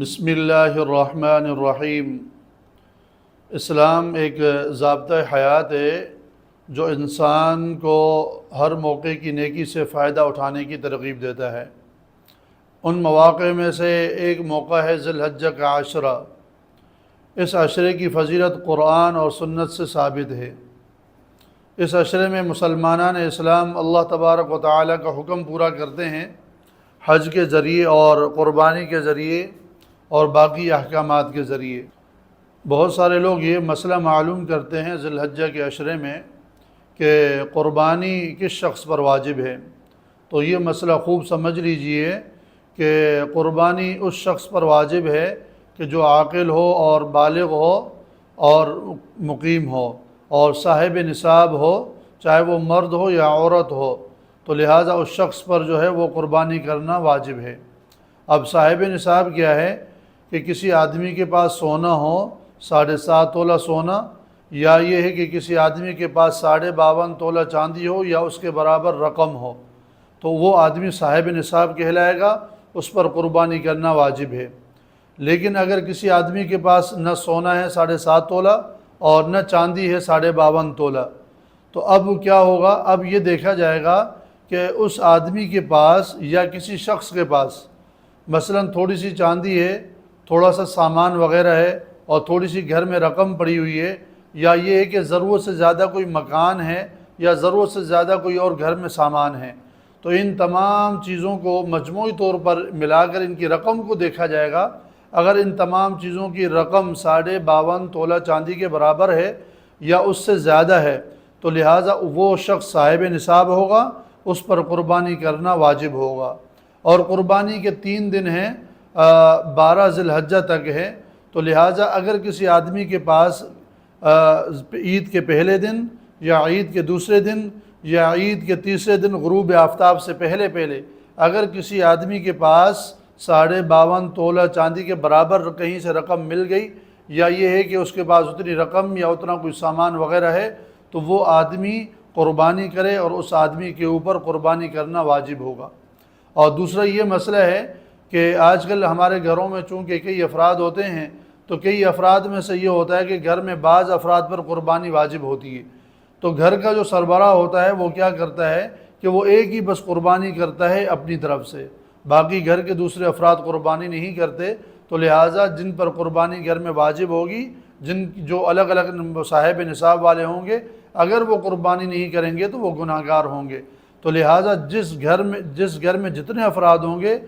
بسم اللہ الرحمن الرحیم۔ اسلام ایک ضابطۂ حیات ہے جو انسان کو ہر موقع کی نیکی سے فائدہ اٹھانے کی ترغیب دیتا ہے۔ ان مواقع میں سے ایک موقع ہے ذی الحجہ کا عشرہ۔ اس عشرے کی فضیلت قرآن اور سنت سے ثابت ہے۔ اس عشرے میں مسلمانان اسلام اللہ تبارک و تعالیٰ کا حکم پورا کرتے ہیں، حج کے ذریعے اور قربانی کے ذریعے اور باقی احکامات کے ذریعے۔ بہت سارے لوگ یہ مسئلہ معلوم کرتے ہیں ذی الحجہ کے عشرے میں کہ قربانی کس شخص پر واجب ہے، تو یہ مسئلہ خوب سمجھ لیجئے کہ قربانی اس شخص پر واجب ہے کہ جو عاقل ہو اور بالغ ہو اور مقیم ہو اور صاحب نصاب ہو، چاہے وہ مرد ہو یا عورت ہو، تو لہٰذا اس شخص پر جو ہے وہ قربانی کرنا واجب ہے۔ اب صاحب نصاب کیا ہے کہ کسی آدمی کے پاس سونا ہو 7.5 تولہ سونا، یا یہ ہے کہ کسی آدمی کے پاس 52.5 تولہ چاندی ہو یا اس کے برابر رقم ہو، تو وہ آدمی صاحب نصاب کہلائے گا، اس پر قربانی کرنا واجب ہے۔ لیکن اگر کسی آدمی کے پاس نہ سونا ہے 7.5 تولہ اور نہ چاندی ہے 52.5 تولہ، تو اب کیا ہوگا؟ اب یہ دیکھا جائے گا کہ اس آدمی کے پاس یا کسی شخص کے پاس مثلا تھوڑی سی چاندی ہے، تھوڑا سا سامان وغیرہ ہے اور تھوڑی سی گھر میں رقم پڑی ہوئی ہے، یا یہ ہے کہ ضرورت سے زیادہ کوئی مکان ہے یا ضرورت سے زیادہ کوئی اور گھر میں سامان ہے، تو ان تمام چیزوں کو مجموعی طور پر ملا کر ان کی رقم کو دیکھا جائے گا۔ اگر ان تمام چیزوں کی رقم 52.5 تولہ چاندی کے برابر ہے یا اس سے زیادہ ہے، تو لہٰذا وہ شخص صاحب نصاب ہوگا، اس پر قربانی کرنا واجب ہوگا۔ اور قربانی کے 3 دن ہیں، 12 ذی الحجہ تک ہے، تو لہٰذا اگر کسی آدمی کے پاس عید کے پہلے دن یا عید کے دوسرے دن یا عید کے تیسرے دن غروب آفتاب سے پہلے اگر کسی آدمی کے پاس 52.5 تولہ چاندی کے برابر کہیں سے رقم مل گئی، یا یہ ہے کہ اس کے پاس اتنی رقم یا اتنا کوئی سامان وغیرہ ہے، تو وہ آدمی قربانی کرے اور اس آدمی کے اوپر قربانی کرنا واجب ہوگا۔ اور دوسرا یہ مسئلہ ہے کہ آج کل ہمارے گھروں میں چونکہ کئی افراد ہوتے ہیں، تو کئی افراد میں سے یہ ہوتا ہے کہ گھر میں بعض افراد پر قربانی واجب ہوتی ہے، تو گھر کا جو سربراہ ہوتا ہے وہ کیا کرتا ہے کہ وہ ایک ہی بس قربانی کرتا ہے اپنی طرف سے، باقی گھر کے دوسرے افراد قربانی نہیں کرتے، تو لہٰذا جن پر قربانی گھر میں واجب ہوگی، جو الگ الگ صاحب نصاب والے ہوں گے، اگر وہ قربانی نہیں کریں گے تو وہ گناہ گار ہوں گے۔ تو لہٰذا جس گھر میں جتنے افراد ہوں گے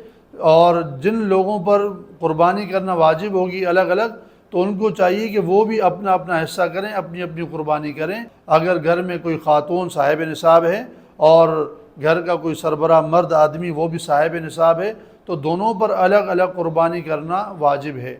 اور جن لوگوں پر قربانی کرنا واجب ہوگی الگ الگ، تو ان کو چاہیے کہ وہ بھی اپنا اپنا حصہ کریں، اپنی اپنی قربانی کریں۔ اگر گھر میں کوئی خاتون صاحب نصاب ہے اور گھر کا کوئی سربراہ مرد آدمی وہ بھی صاحب نصاب ہے، تو دونوں پر الگ الگ قربانی کرنا واجب ہے۔